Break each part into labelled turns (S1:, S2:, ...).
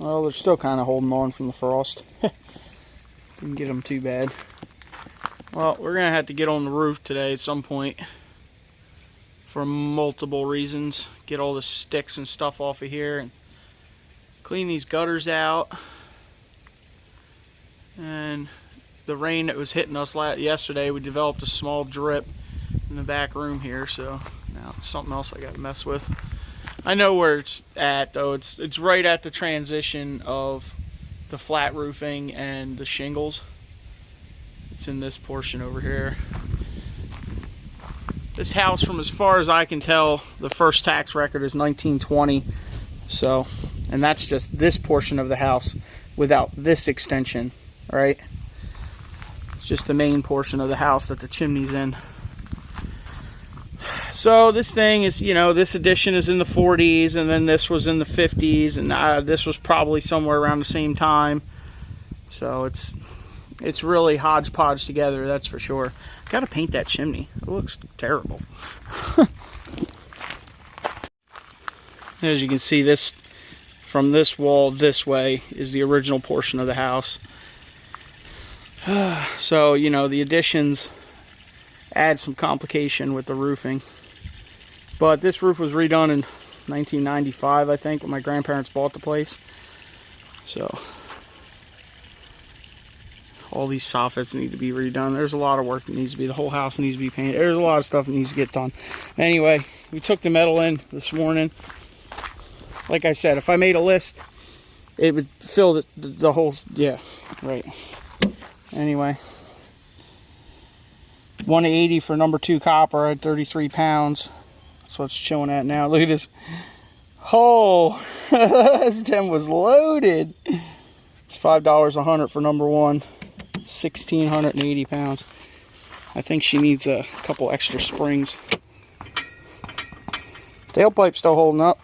S1: Well, they're still kind of holding on from the frost. Didn't get them too bad. Well, we're going to have to get on the roof today at some point for multiple reasons. Get all the sticks and stuff off of here and clean these gutters out. And the rain that was hitting us yesterday, we developed a small drip in the back room here, so now it's something else I got to mess with. I know where it's at though. It's right at the transition of the flat roofing and the shingles. It's in this portion over here. This house, from as far as I can tell, the first tax record is 1920. So, and that's just this portion of the house without this extension, right? It's just the main portion of the house that the chimney's in. So this thing is, you know, this addition is in the 40s, and then this was in the 50s, and this was probably somewhere around the same time. So it's really hodgepodge together, that's for sure. Gotta paint that chimney. It looks terrible. As you can see, this from this wall this way is the original portion of the house. So, you know, the additions add some complication with the roofing. But this roof was redone in 1995, I think, when my grandparents bought the place. So all these soffits need to be redone. There's a lot of work that needs to be. The whole house needs to be painted. There's a lot of stuff that needs to get done. Anyway, we took the metal in this morning. Like I said, if I made a list, it would fill the whole, yeah, right. Anyway, 180 for number 2 copper at 33 pounds. That's what's chilling at now. Look at this. Oh, this gem was loaded. It's $5 a hundred for number 1. 1,680 pounds. I think she needs a couple extra springs. Tailpipe's still holding up.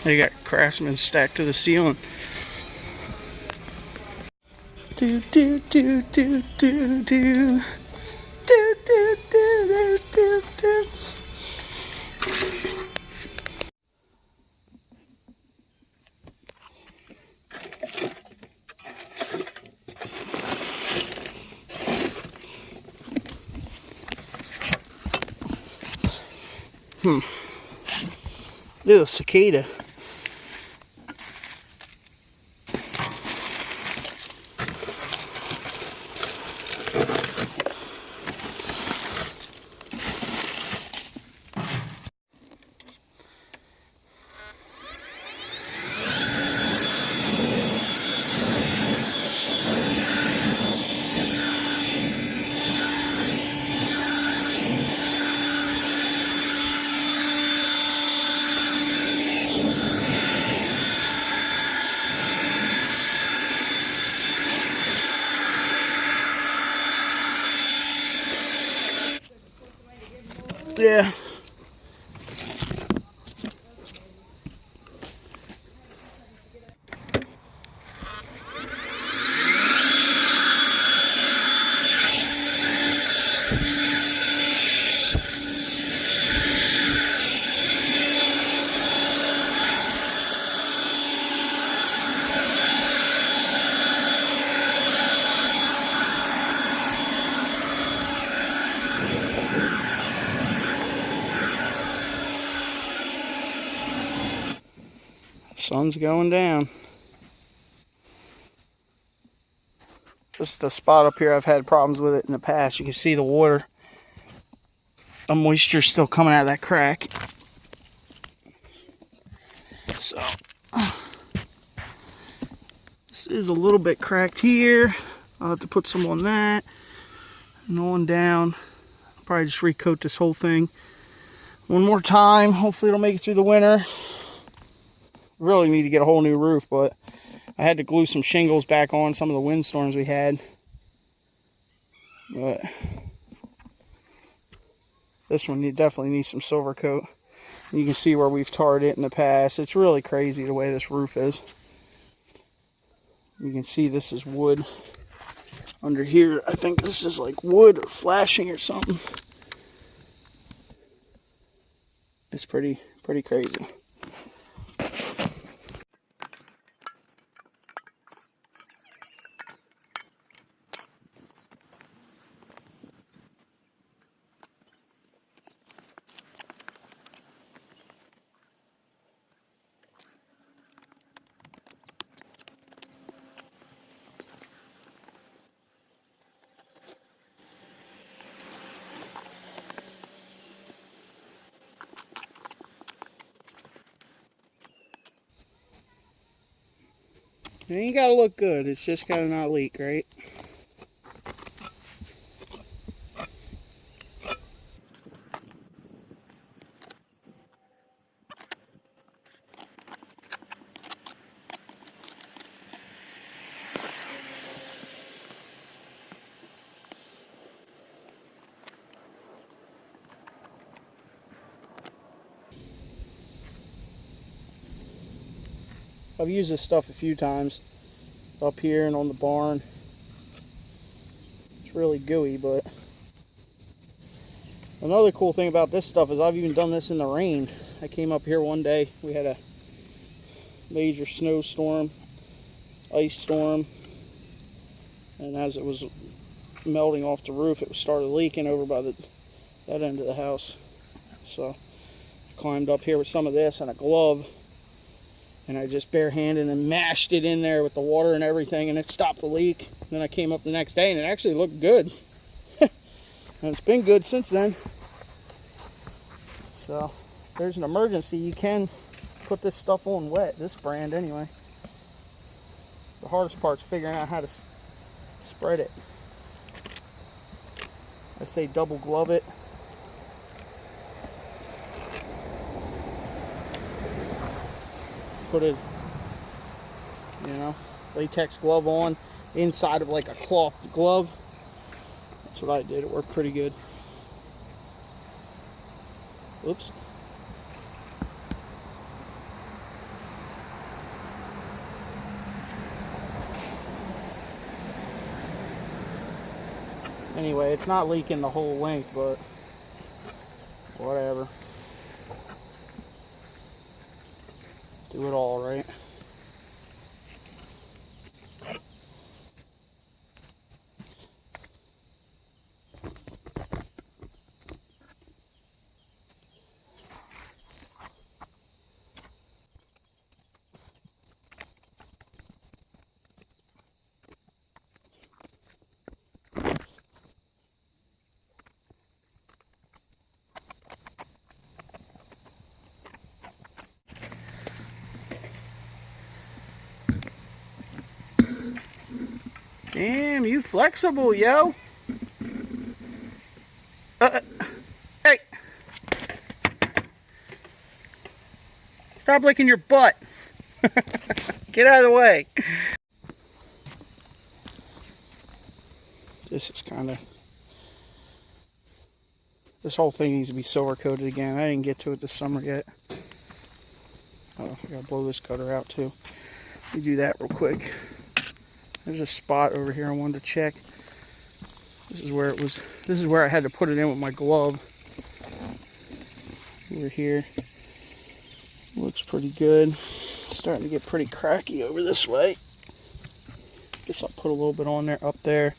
S1: They got Craftsman stacked to the ceiling. Do do do do do do do do do do do. Little cicada. Yeah. Sun's going down. Just a spot up here, I've had problems with it in the past. You can see the water, the moisture still coming out of that crack. So this is a little bit cracked here. I'll have to put some on that and on down. Probably just recoat this whole thing one more time. Hopefully it'll make it through the winter. Really need to get a whole new roof, but I had to glue some shingles back on some of the windstorms we had. But this one definitely needs some silver coat. You can see where we've tarred it in the past. It's really crazy the way this roof is. You can see this is wood under here. I think this is like wood or flashing or something. It's pretty crazy. It ain't gotta look good, it's just gotta not leak, right? I've used this stuff a few times up here and on the barn. It's really gooey, but another cool thing about this stuff is I've even done this in the rain. I came up here one day, we had a major snowstorm, ice storm, and as it was melting off the roof, it started leaking over by that end of the house. So I climbed up here with some of this and a glove, and I just barehanded and mashed it in there with the water and everything, and it stopped the leak. Then I came up the next day and it actually looked good. And it's been good since then. So if there's an emergency, you can put this stuff on wet, this brand anyway. The hardest part's figuring out how to spread it. I say double glove it. Put a, latex glove on inside of like a cloth glove. That's what I did. It worked pretty good. Oops. Anyway, it's not leaking the whole length, but whatever. Do it all, right? Damn, you flexible, yo. Hey. Stop licking your butt. Get out of the way. This is this whole thing needs to be silver coated again. I didn't get to it this summer yet. Oh, I gotta blow this gutter out too. Let me do that real quick. There's a spot over here I wanted to check. This is where it was. This is where I had to put it in with my glove. Over here. Looks pretty good. It's starting to get pretty cracky over this way. Guess I'll put a little bit on there, up there.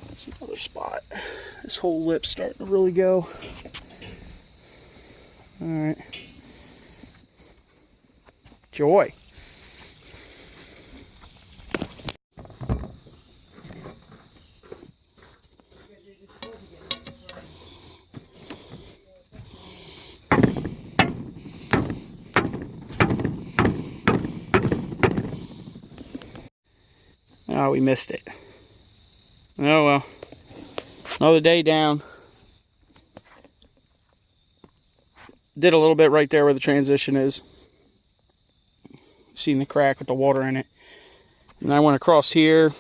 S1: There's another spot. This whole lip's starting to really go. Alright. Joy. Oh, we missed it. Oh well. Another day down. Did a little bit right there where the transition is. Seen the crack with the water in it. And I went across here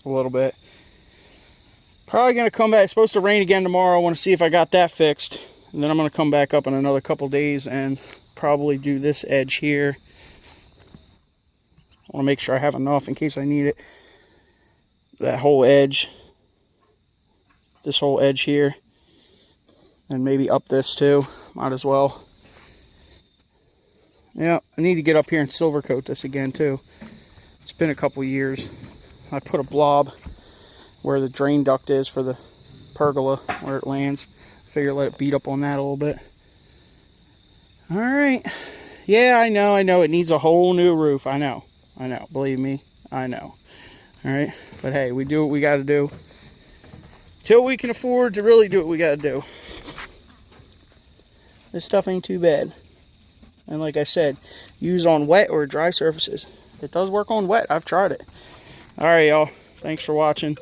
S1: a little bit. Probably going to come back. It's supposed to rain again tomorrow. I want to see if I got that fixed. And then I'm going to come back up in another couple days and probably do this edge here. I want to make sure I have enough in case I need it. That whole edge. This whole edge here. And maybe up this too. Might as well. Yeah, I need to get up here and silver coat this again too. It's been a couple years. I put a blob where the drain duct is for the pergola, where it lands. Figure let it beat up on that a little bit. Alright. Yeah, I know. It needs a whole new roof. I know. Believe me, I know. Alright, but hey, we do what we gotta do. Till we can afford to really do what we gotta do. This stuff ain't too bad. And like I said, use on wet or dry surfaces. It does work on wet. I've tried it. All right, y'all. Thanks for watching.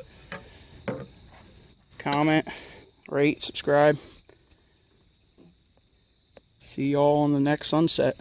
S1: Comment, rate, subscribe. See y'all on the next sunset.